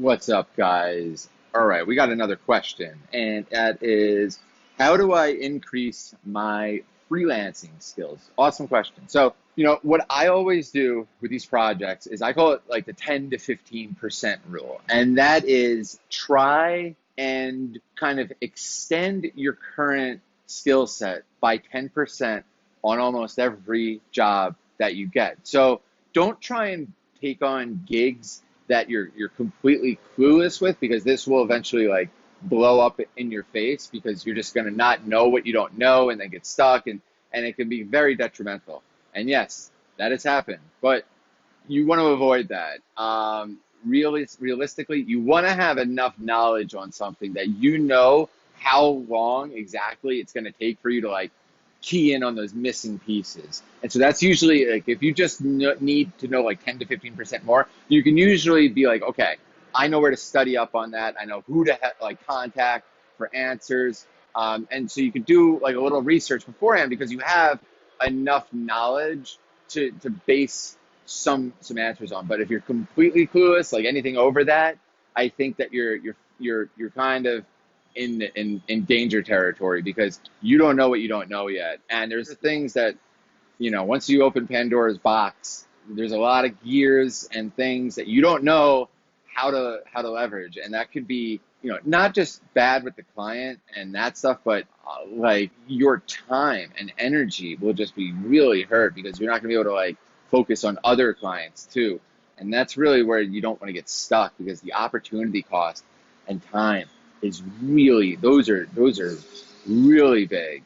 What's up, guys? All right, we got another question, and that is, how do I increase my freelancing skills? Awesome question. So, what I always do with these projects is I call it like the 10 to 15% rule, and that is try and kind of extend your current skill set by 10% on almost every job that you get. So, don't try and take on gigs that you're completely clueless with, because this will eventually like blow up in your face, because you're just going to not know what you don't know and then get stuck, and it can be very detrimental. And yes, that has happened, but you want to avoid that. Realistically, you want to have enough knowledge on something that you know how long exactly it's going to take for you to like key in on those missing pieces. And so that's usually like, if you just need to know like 10 to 15% more, you can usually be like, okay, I know where to study up on that. I know who to like contact for answers. And so you could do like a little research beforehand, because you have enough knowledge to base some answers on. But if you're completely clueless, like anything over that, I think that you're kind of in danger territory, because you don't know what you don't know yet. And there's things that, once you open Pandora's box, there's a lot of gears and things that you don't know how to leverage. And that could be, not just bad with the client and that stuff, but like your time and energy will just be really hurt, because you're not gonna be able to like focus on other clients too. And that's really where you don't want to get stuck, because the opportunity cost and time is really, those are really big.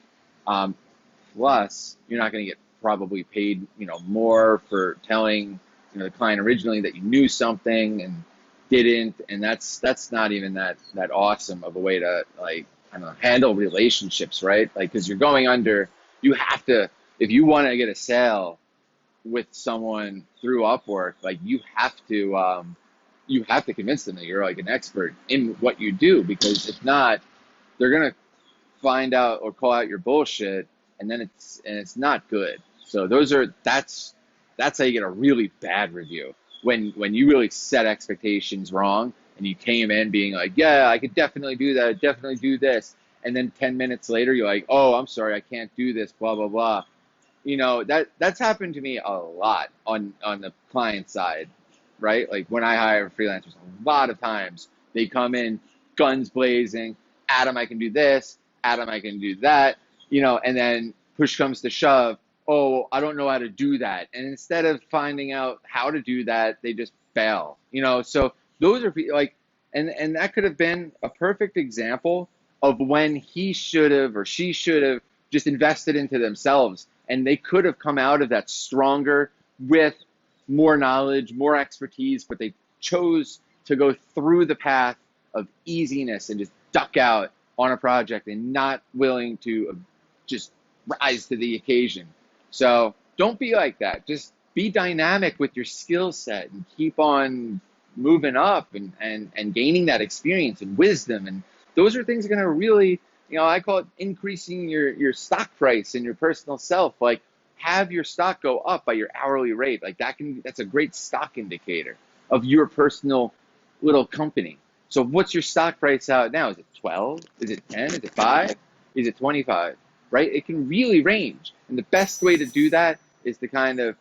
Plus, you're not going to get probably paid, more for telling, the client originally that you knew something and didn't, and that's not even that awesome of a way to like, I don't know, handle relationships, right? Like, because you're going under, you have to, if you want to get a sale with someone through Upwork, like you have to convince them that you're like an expert in what you do, because if not, they're gonna find out or call out your bullshit, and then it's not good. So that's how you get a really bad review, when you really set expectations wrong, and you came in being like, yeah, I could definitely do that, definitely do this, and then 10 minutes later you're like, oh, I'm sorry, I can't do this, blah blah blah. That's happened to me a lot on the client side, right? Like when I hire freelancers, a lot of times they come in guns blazing, Adam, I can do this, Adam, I can do that, and then push comes to shove, oh, I don't know how to do that. And instead of finding out how to do that, they just fail, so those are like, and that could have been a perfect example of when he should have or she should have just invested into themselves, and they could have come out of that stronger with more knowledge, more expertise, but they chose to go through the path of easiness and just duck out on a project and not willing to just rise to the occasion. So don't be like that. Just be dynamic with your skill set and keep on moving up and gaining that experience and wisdom. And those are things that are going to really, I call it increasing your stock price and your personal self. Like, have your stock go up by your hourly rate. Like that's a great stock indicator of your personal little company. So what's your stock price out now? Is it 12? Is it 10? Is it 5? Is it 25? Right? It can really range. And the best way to do that is to kind of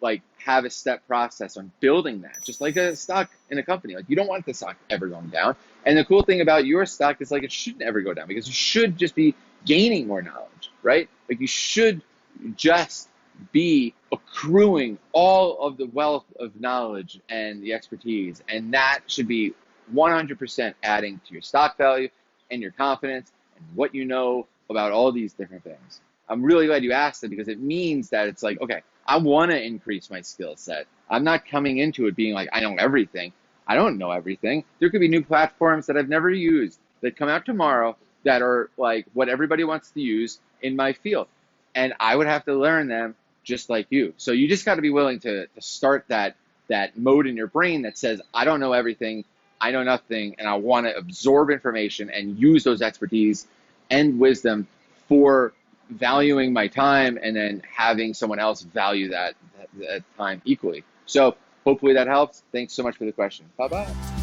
like have a step process on building that, just like a stock in a company. Like, you don't want the stock ever going down. And the cool thing about your stock is like, it shouldn't ever go down, because you should just be gaining more knowledge, right? Like, you should just be accruing all of the wealth of knowledge and the expertise, and that should be 100% adding to your stock value and your confidence and what you know about all these different things. I'm really glad you asked it, because it means that it's like, okay, I want to increase my skill set. I'm not coming into it being like, I know everything. I don't know everything. There could be new platforms that I've never used that come out tomorrow that are like what everybody wants to use in my field, and I would have to learn them just like you. So you just got to be willing to start that mode in your brain that says, I don't know everything, I know nothing, and I want to absorb information and use those expertise and wisdom for valuing my time, and then having someone else value that time equally. So hopefully that helps. Thanks so much for the question. Bye-bye.